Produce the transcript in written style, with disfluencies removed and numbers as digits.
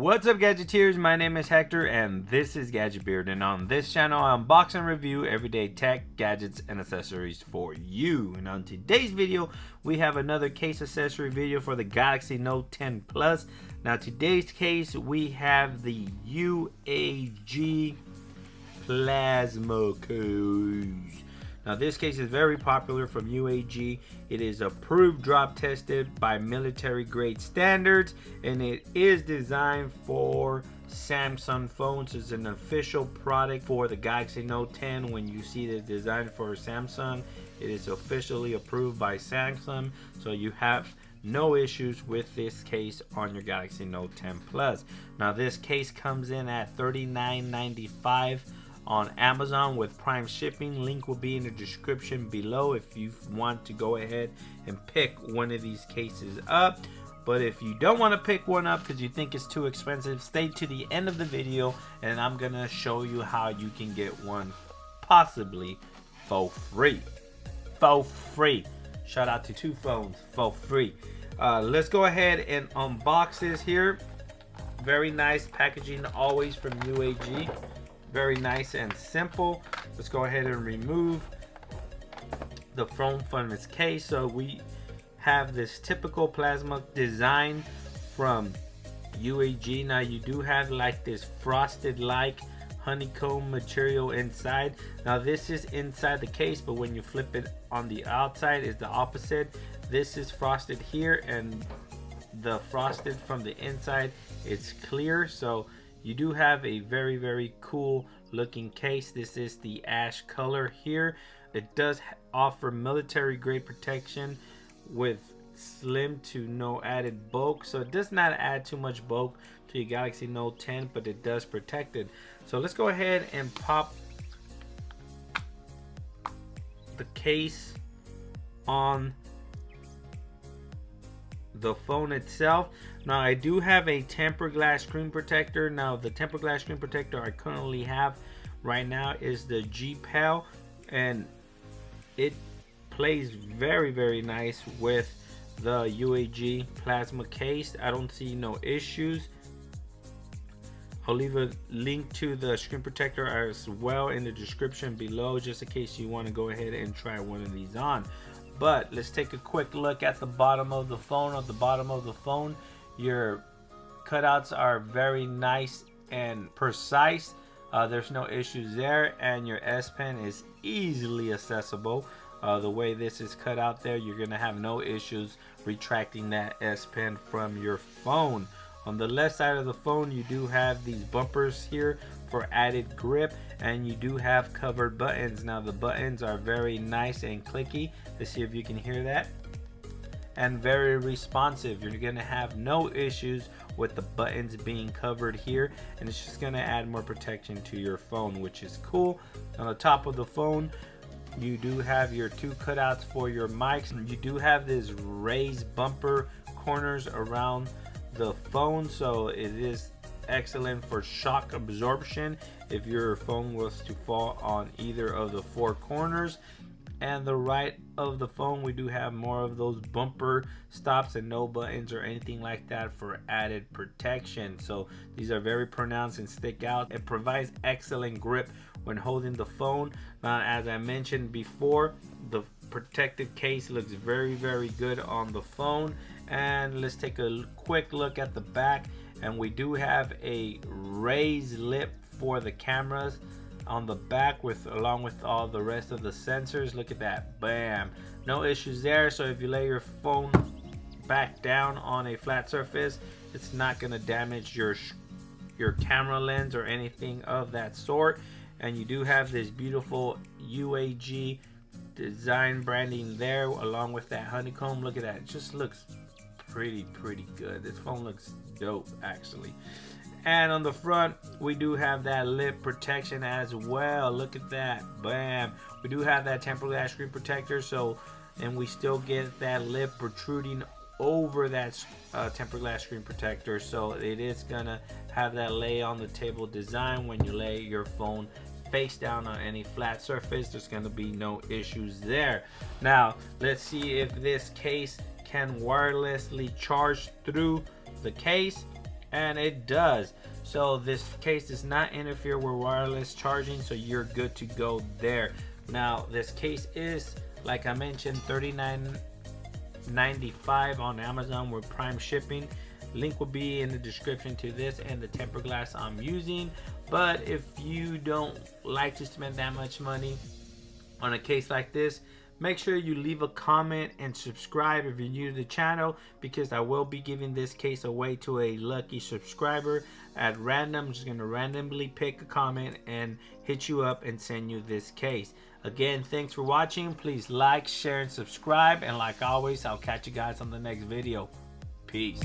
What's up, Gadgeteers? My name is Hector and this is Gadget Beard, and on this channel I unbox and review everyday tech, gadgets, and accessories for you. And on today's video we have another case accessory video for the Galaxy Note 10 Plus. Now today's case we have the UAG Plasma Series. Now this case is very popular from UAG. It is approved, drop tested by military grade standards, and it is designed for Samsung phones. It's an official product for the Galaxy Note 10. When you see the design for Samsung, it is officially approved by Samsung, so you have no issues with this case on your Galaxy Note 10 Plus. Now this case comes in at $39.95 on Amazon with Prime shipping. Link will be in the description below if you want to go ahead and pick one of these cases up. But if you don't want to pick one up because you think it's too expensive, stay to the end of the video and I'm gonna show you how you can get one possibly for free. For free. Shout out to two phones for free. Let's go ahead and unbox this here. Very nice packaging always from UAG. Very nice and simple. Let's go ahead and remove the phone from its case. So we have this typical plasma design from UAG. Now you do have like this frosted like honeycomb material inside. Now this is inside the case, but when you flip it on the outside is the opposite. This is frosted here and the frosted from the inside it's clear. So you do have a very cool looking case. This is the ash color here. It does offer military grade protection with slim to no added bulk, so it does not add too much bulk to your Galaxy Note 10, but it does protect it. So let's go ahead and pop the case on the phone itself. Now I do have a tempered glass screen protector. Now the tempered glass screen protector I currently have right now is the G-PAL, and it plays very nice with the UAG plasma case. I don't see no issues. I'll leave a link to the screen protector as well in the description below, just in case you want to go ahead and try one of these on. But let's take a quick look at the bottom of the phone. At the bottom of the phone, your cutouts are very nice and precise. There's no issues there, and your S Pen is easily accessible. The way this is cut out there, you're gonna have no issues retracting that S Pen from your phone. On the left side of the phone, you do have these bumpers here for added grip, and you do have covered buttons. Now the buttons are very nice and clicky. Let's see if you can hear that. And very responsive. You're gonna have no issues with the buttons being covered here, and it's just gonna add more protection to your phone, which is cool. On the top of the phone, you do have your two cutouts for your mics. You do have this raised bumper corners around the phone, so it is excellent for shock absorption if your phone was to fall on either of the four corners. And the right of the phone, we do have more of those bumper stops and no buttons or anything like that for added protection. So these are very pronounced and stick out. It provides excellent grip when holding the phone. Now, as I mentioned before, the protected case looks very good on the phone. And let's take a quick look at the back, and we do have a raised lip for the cameras on the back, along with all the rest of the sensors. Look at that, bam, no issues there. So if you lay your phone back down on a flat surface, it's not going to damage your camera lens or anything of that sort. And you do have this beautiful UAG design branding there along with that honeycomb. Look at that, it just looks pretty good. This phone looks dope actually. And on the front, we do have that lip protection as well. Look at that, bam. We do have that tempered glass screen protector, so, and we still get that lip protruding over that tempered glass screen protector, so it is gonna have that lay on the table design. When you lay your phone face down on any flat surface, there's gonna be no issues there. Now let's see if this case can wirelessly charge through the case. and it does. So this case does not interfere with wireless charging, so you're good to go there. Now this case is, like I mentioned, $39.95 on Amazon with Prime shipping. Link will be in the description to this and the tempered glass I'm using. But if you don't like to spend that much money on a case like this, make sure you leave a comment and subscribe if you're new to the channel, because I will be giving this case away to a lucky subscriber at random. I'm just going to randomly pick a comment and hit you up and send you this case. Again, thanks for watching. Please like, share, and subscribe. And like always, I'll catch you guys on the next video. Peace.